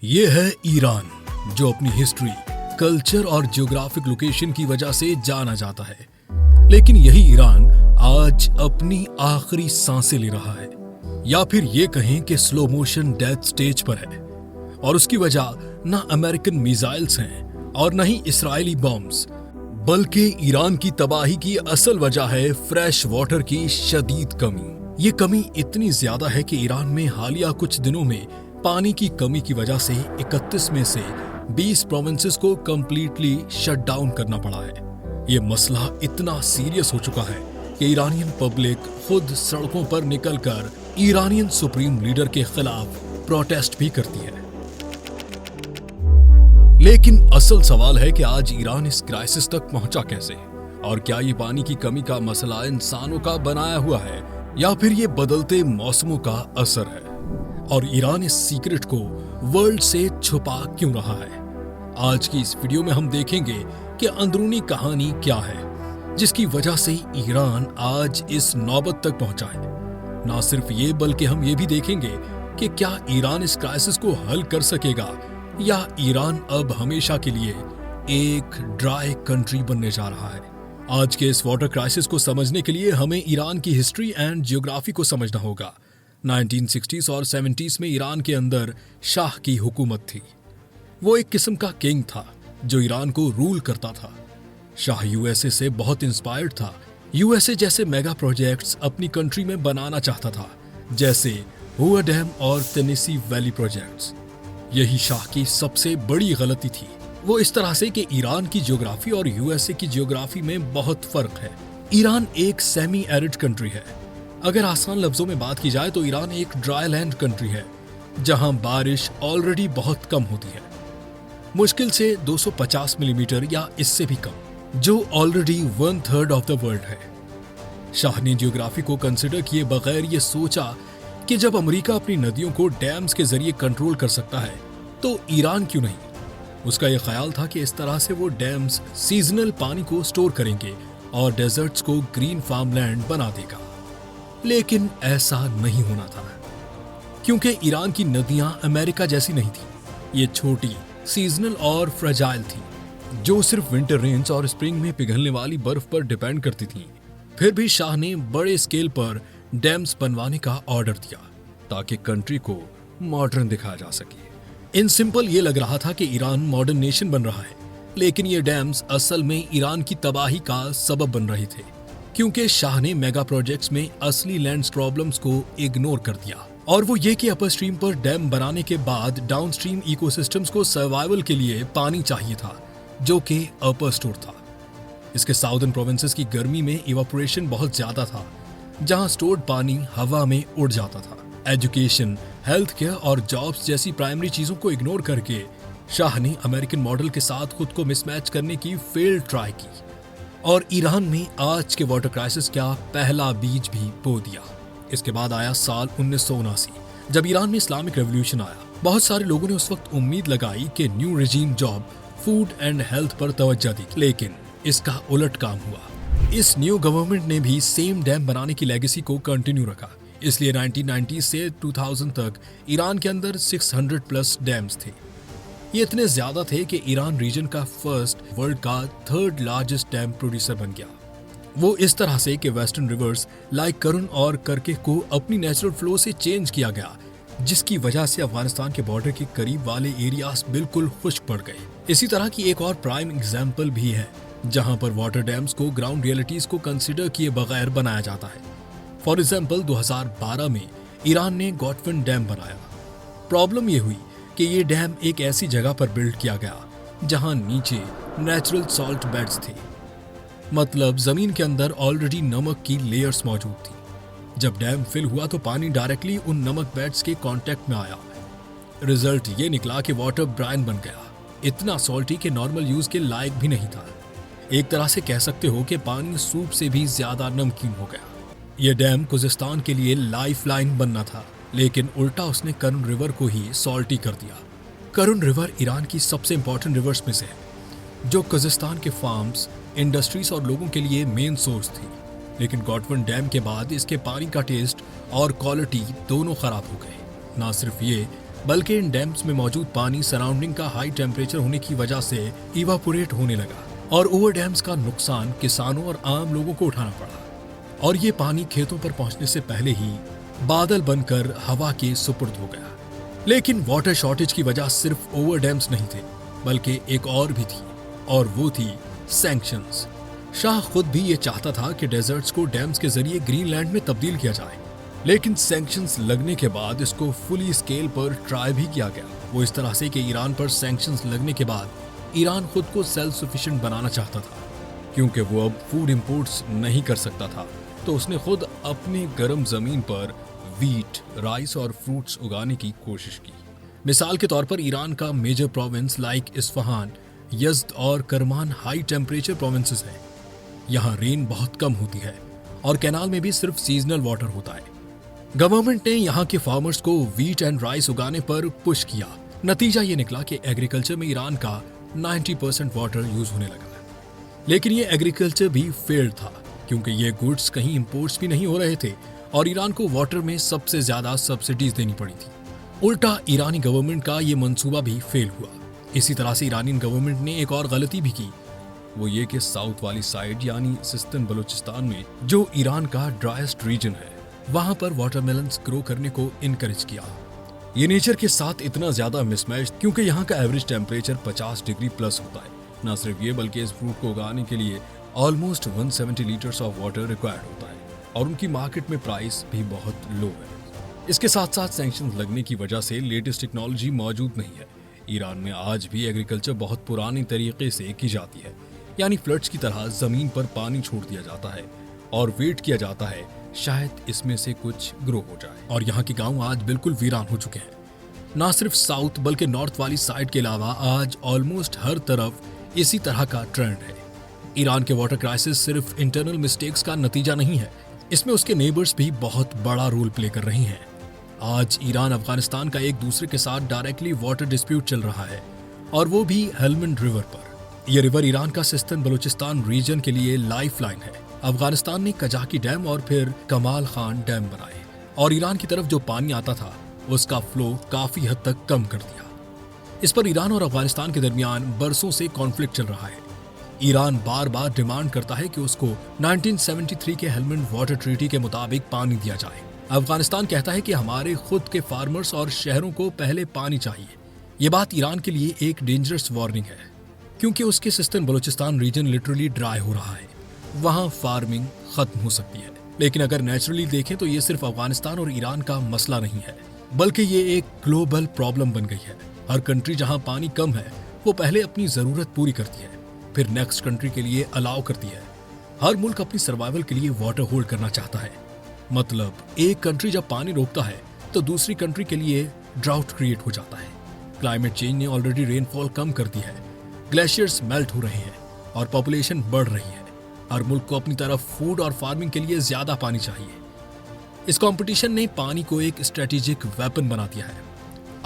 ये है ईरान, जो अपनी हिस्ट्री, कल्चर और ज्योग्राफिक लोकेशन की वजह से जाना जाता है। लेकिन यही ईरान आज अपनी आखिरी सांसें ले रहा है, या फिर ये कहें कि स्लो मोशन डेथ स्टेज पर है। और उसकी वजह न अमेरिकन मिसाइल्स हैं और न ही इस्राएली बॉम्ब्स, बल्कि ईरान की तबाही की असल वजह है फ्रेश वाटर की शदीद कमी। ये कमी इतनी ज्यादा है कि ईरान में हालिया कुछ दिनों में पानी की कमी की वजह से 31 में से 20 प्रोविंसेस को कंप्लीटली शट डाउन करना पड़ा है। ये मसला इतना सीरियस हो चुका है कि ईरानियन पब्लिक खुद सड़कों पर निकलकर ईरानियन सुप्रीम लीडर के खिलाफ प्रोटेस्ट भी करती है। लेकिन असल सवाल है कि आज ईरान इस क्राइसिस तक पहुंचा कैसे, और क्या ये पानी की कमी का मसला इंसानों का बनाया हुआ है या फिर ये बदलते मौसमों का असर है, और ईरान इस सीक्रेट को वर्ल्ड से छुपा क्यों रहा है। आज की इस वीडियो में हम देखेंगे कि अंदरूनी कहानी क्या है जिसकी वजह से ईरान आज इस नौबत तक पहुंचा है। ना सिर्फ ये, बल्कि हम ये भी देखेंगे कि क्या ईरान इस क्राइसिस को हल कर सकेगा या ईरान अब हमेशा के लिए एक ड्राई कंट्री बनने जा रहा है। आज के इस वाटर क्राइसिस को समझने के लिए हमें ईरान की हिस्ट्री एंड ज्योग्राफी को समझना होगा। 1960s और 70s में ईरान के अंदर शाह की हुकूमत थी। वो एक किस्म का किंग था जो ईरान को रूल करता था। शाह यूएसए से बहुत इंस्पायर्ड था। यूएसए जैसे मेगा प्रोजेक्ट्स अपनी कंट्री में बनाना चाहता था, जैसे हुआ डैम और टेनेसी वैली प्रोजेक्ट्स। यही शाह की सबसे बड़ी गलती थी। वो इस तरह से कि ईरान की ज्योग्राफी और यूएसए की ज्योग्राफी में बहुत फर्क है। ईरान एक सेमी एरिड कंट्री है। अगर आसान लफ्जों में बात की जाए तो ईरान एक ड्राई लैंड कंट्री है जहां बारिश ऑलरेडी बहुत कम होती है, मुश्किल से 250 मिलीमीटर या इससे भी कम, जो ऑलरेडी 1/3 ऑफ द वर्ल्ड है। शाह ने ज्योग्राफी को कंसिडर किए बगैर ये सोचा कि जब अमेरिका अपनी नदियों को डैम्स के जरिए कंट्रोल कर सकता है तो ईरान क्यों नहीं। उसका यह ख्याल था कि इस तरह से वो डैम्स सीजनल पानी को स्टोर करेंगे और डेजर्ट्स को ग्रीन फार्मलैंड बना देगा। लेकिन ऐसा नहीं होना था, क्योंकि ईरान की नदियां अमेरिका जैसी नहीं थी। ये छोटी, सीजनल और फ्रेजाइल थी, जो सिर्फ विंटर रेन्स और स्प्रिंग में पिघलने वाली बर्फ पर डिपेंड करती थी। फिर भी शाह ने बड़े स्केल पर डैम्स बनवाने का ऑर्डर दिया ताकि कंट्री को मॉडर्न दिखाया जा सके। इन सिंपल ये लग रहा था कि ईरान मॉडर्न नेशन बन रहा है, लेकिन ये डैम्स असल में ईरान की तबाही का सबब बन रहे थे, क्योंकि शाह ने मेगा प्रोजेक्ट्स में असली लैंड प्रॉब्लम्स को इग्नोर कर दिया। और वो ये कि अपर स्ट्रीम पर डैम बनाने के बाद डाउनस्ट्रीम इकोसिस्टम्स को सर्वाइवल के लिए पानी चाहिए था, जो कि अपर स्टोर था। इसके साउदर्न प्रोविंसेस की गर्मी में इवापोरेशन बहुत ज्यादा था, जहां स्टोर्ड पानी हवा में उड़ जाता था। एजुकेशन, हेल्थ केयर और जॉब्स जैसी प्राइमरी चीजों को इग्नोर करके शाह ने अमेरिकन मॉडल के साथ खुद को मिसमैच करने की फेल्ड ट्राई की, और ईरान में आज के वाटर क्राइसिस का पहला बीज भी बो दिया। इसके बाद आया साल 1979, जब ईरान में इस्लामिक रेवोल्यूशन आया। बहुत सारे लोगों ने उस वक्त उम्मीद लगाई कि new regime job, food and health पर तवज्जो दी, लेकिन इसका उलट काम हुआ। इस न्यू गवर्नमेंट ने भी सेम डैम बनाने की लेगेसी को कंटिन्यू रखा। इसलिए 1990 से 2000 तक ईरान के अंदर 600+ डैम्स थे। ये इतने ज्यादा थे कि ईरान रीजन का फर्स्ट, वर्ल्ड का 3rd लार्जेस्ट डैम प्रोड्यूसर बन गया। वो इस तरह से कि वेस्टर्न रिवर्स लाइक करुन और करके को अपनी नेचुरल फ्लो से चेंज किया गया, जिसकी वजह से अफगानिस्तान के बॉर्डर के करीब वाले एरियाज बिल्कुल खुश्क पड़ गए। इसी तरह की एक और प्राइम एग्जाम्पल भी है जहां पर वाटर डैम्स को ग्राउंड रियलिटीज को कंसिडर किए बगैर बनाया जाता है। फॉर एग्जाम्पल 2012 में ईरान ने गॉटवन डैम बनाया। प्रॉब्लम ये हुई कि ये डैम एक ऐसी जगह पर बिल्ड किया गया जहां नीचे नेचुरल सॉल्ट बेड्स थे, मतलब जमीन के अंदर ऑलरेडी नमक की लेयर्स मौजूद थी। जब डैम फिल हुआ तो पानी डायरेक्टली उन नमक बेड्स के कांटेक्ट में आया। रिजल्ट ये निकला कि वाटर ब्राइन बन गया, इतना सॉल्टी कि नॉर्मल यूज के लायक भी नहीं था। एक तरह से कह सकते हो कि पानी सूप से भी ज्यादा नमकीन हो गया। यह डैम कुजिस्तान के लिए लाइफ लाइन बनना था, लेकिन उल्टा उसने करुन रिवर को ही सॉल्टी कर दिया। करुन रिवर ईरान की सबसे इंपॉर्टेंट रिवर्स में से है, जो कजाकिस्तान के फार्म्स, इंडस्ट्रीज और लोगों के लिए मेन सोर्स थी। लेकिन गॉटवन डैम के बाद इसके पानी का टेस्ट और क्वालिटी दोनों खराब हो गए। ना सिर्फ ये, बल्कि इन डैम्स में मौजूद पानी सराउंडिंग का हाई टेम्परेचर होने की वजह से इवापोरेट होने लगा और ओवर डैम्स का नुकसान किसानों और आम लोगों को उठाना पड़ा और ये पानी खेतों पर पहुंचने से पहले ही बादल बनकर हवा के सुपुर्द हो गया। लेकिन वाटर शॉर्टेज की वजह सिर्फ ओवर डैम्स नहीं थे, बल्कि एक और भी थी, और वो थी सैंक्शंस। शाह खुद भी ये चाहता था कि डेजर्ट्स को डैम्स के जरिए ग्रीनलैंड में तब्दील किया जाए, लेकिन सैंक्शंस लगने के बाद इसको फुली स्केल पर ट्राई भी किया गया। वो इस तरह से कि ईरान पर सैंक्शंस लगने के बाद ईरान खुद को सेल्फ सफिशिएंट बनाना चाहता था, क्योंकि वो अब फूड इंपोर्ट्स नहीं कर सकता था। तो उसने खुद अपने गर्म जमीन पर वीट, राइस और फ्रूट्स उगाने की कोशिश की। मिसाल के तौर पर ईरान का major province like Isfahan, Yazd और करमान हाई टेम्परेचर प्रोविंसेस हैं। यहाँ रेन बहुत कम होती है और कैनाल में भी सिर्फ सीजनल वाटर होता है। गवर्नमेंट ने यहाँ के फार्मर्स को वीट एंड राइस उगाने पर पुश किया। नतीजा ये निकला कि एग्रीकल्चर में ईरान का 90% वाटर यूज होने लगा। लेकिन ये एग्रीकल्चर भी फेल्ड था, क्योंकि ये गुड्स कहीं इंपोर्ट्स भी नहीं हो रहे थे और ईरान को वाटर में सबसे ज्यादा सब्सिडीज देनी पड़ी थी। उल्टा ईरानी गवर्नमेंट का ये मंसूबा भी फेल हुआ। इसी तरह से ईरानी गवर्नमेंट ने एक और गलती भी की, वो ये कि साउथ वाली साइड यानी सिस्तान बलूचिस्तान में, जो ईरान का ड्राइस्ट रीजन है, वहां पर वाटरमेलन्स ग्रो करने को इनकरेज किया। ये नेचर के साथ इतना ज्यादा मिसमैच, क्योंकि यहाँ का एवरेज टेम्परेचर 50 डिग्री प्लस होता है। न सिर्फ ये, बल्कि इस फ्रूट को उगाने के लिए almost 170 litres of water required होता है और उनकी मार्केट में प्राइस भी बहुत लो है। इसके साथ साथ सैंक्शंस लगने की वजह से लेटेस्ट टेक्नोलॉजी मौजूद नहीं है। ईरान में आज भी एग्रीकल्चर बहुत पुरानी तरीके से की जाती है, यानी फ्लड्स की तरह जमीन पर पानी छोड़ दिया जाता है और वेट किया जाता है शायद इसमें से कुछ ग्रो हो जाए। और यहाँ के गांव आज बिल्कुल वीरान हो चुके हैं। ना सिर्फ साउथ बल्कि नॉर्थ वाली साइड के अलावा आज ऑलमोस्ट हर तरफ इसी तरह का ट्रेंड है। ईरान के वाटर क्राइसिस सिर्फ इंटरनल मिस्टेक्स का नतीजा नहीं है, इसमें उसके नेबर्स भी बहुत बड़ा रोल प्ले कर रही हैं। आज ईरान अफगानिस्तान का एक दूसरे के साथ डायरेक्टली वाटर डिस्प्यूट चल रहा है, और वो भी हेलमंड रिवर पर। यह रिवर ईरान का सिस्तान बलूचिस्तान रीजन के लिए लाइफलाइन है। अफगानिस्तान ने कजाकी डैम और फिर कमाल खान डैम बनाए और ईरान की तरफ जो पानी आता था उसका फ्लो काफी हद तक कम कर दिया। इस पर ईरान और अफगानिस्तान के दरमियान बरसों से कॉन्फ्लिक्ट चल रहा है। ईरान बार बार डिमांड करता है कि उसको 1973 के हेलमंड वाटर ट्रीटी के मुताबिक पानी दिया जाए। अफगानिस्तान कहता है कि हमारे खुद के फार्मर्स और शहरों को पहले पानी चाहिए। ये बात ईरान के लिए एक डेंजरस वार्निंग है, क्योंकि उसके Sistan Baluchistan region literally dry हो रहा है। वहां फार्मिंग खत्म हो सकती है। लेकिन अगर नेचुरली देखें तो ये सिर्फ अफगानिस्तान और ईरान का मसला नहीं है, बल्कि ये एक ग्लोबल प्रॉब्लम बन गई है। हर कंट्री जहां पानी कम है वो पहले अपनी जरूरत पूरी करती है, फिर नेक्स्ट कंट्री के लिए अलाउ करती है। हर मुल्क अपनी सर्वाइवल के लिए वाटर होल्ड करना चाहता है। मतलब एक कंट्री जब पानी रोकता है तो दूसरी कंट्री के लिए ड्राउट क्रिएट हो जाता है। क्लाइमेट चेंज ने ऑलरेडी रेनफॉल कम कर दी है, ग्लेशियर्स मेल्ट हो रहे हैं और पॉपुलेशन बढ़ रही है। हर मुल्क को अपनी तरफ फूड और फार्मिंग के लिए ज्यादा पानी चाहिए। इस कंपटीशन ने पानी को एक स्ट्रेटेजिक वेपन बना दिया है।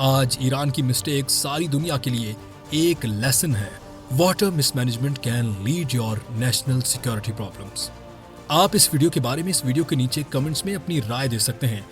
आज ईरान की मिस्टेक सारी दुनिया के लिए एक लेसन है। Water mismanagement can lead your national security problems. आप इस वीडियो के बारे में इस वीडियो के नीचे कमेंट्स में अपनी राय दे सकते हैं